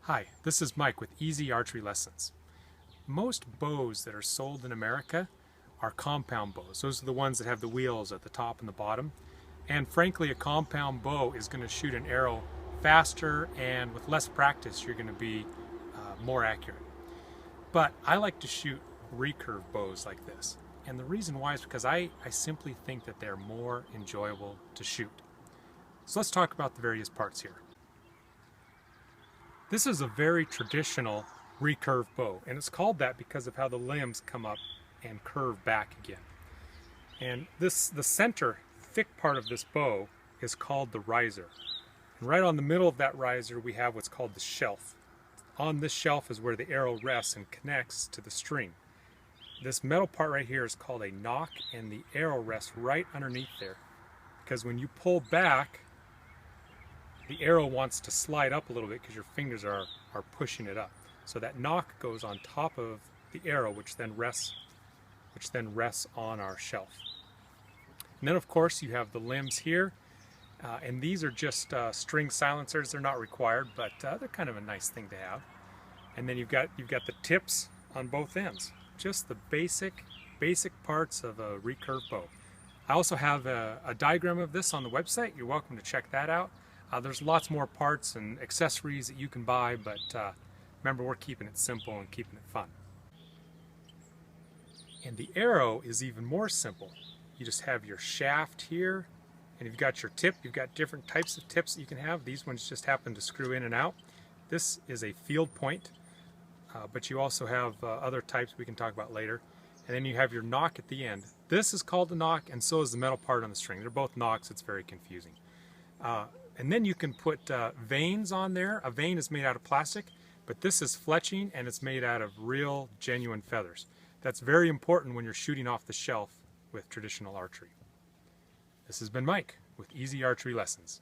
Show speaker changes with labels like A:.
A: Hi, this is Mike with Easy Archery Lessons. Most bows that are sold in America are compound bows. Those are the ones that have the wheels at the top and the bottom. And frankly, a compound bow is going to shoot an arrow faster, and with less practice, you're going to be more accurate. But I like to shoot recurve bows like this. And the reason why is because I simply think that they're more enjoyable to shoot. So let's talk about the various parts here. This is a very traditional recurve bow, and it's called that because of how the limbs come up and curve back again. And the center thick part of this bow is called the riser. And right on the middle of that riser we have what's called the shelf. On this shelf is where the arrow rests and connects to the string. This metal part right here is called a nock, and the arrow rests right underneath there. Because when you pull back, the arrow wants to slide up a little bit because your fingers are pushing it up. So that nock goes on top of the arrow, which then rests on our shelf. And then of course you have the limbs here, and these are just string silencers. They're not required, but they're kind of a nice thing to have. And then you've got the tips on both ends. Just the basic parts of a recurve bow. I also have a diagram of this on the website. You're welcome to check that out. There's lots more parts and accessories that you can buy, but remember, we're keeping it simple and keeping it fun. And the arrow is even more simple. You just have your shaft here, and you've got your tip. You've got different types of tips that you can have. These ones just happen to screw in and out. This is a field point, but you also have other types we can talk about later. And then you have your nock at the end. This is called the nock, and so is the metal part on the string. They're both nocks. It's very confusing. And then you can put vanes on there. A vane is made out of plastic, but this is fletching, and it's made out of real, genuine feathers. That's very important when you're shooting off the shelf with traditional archery. This has been Mike with Easy Archery Lessons.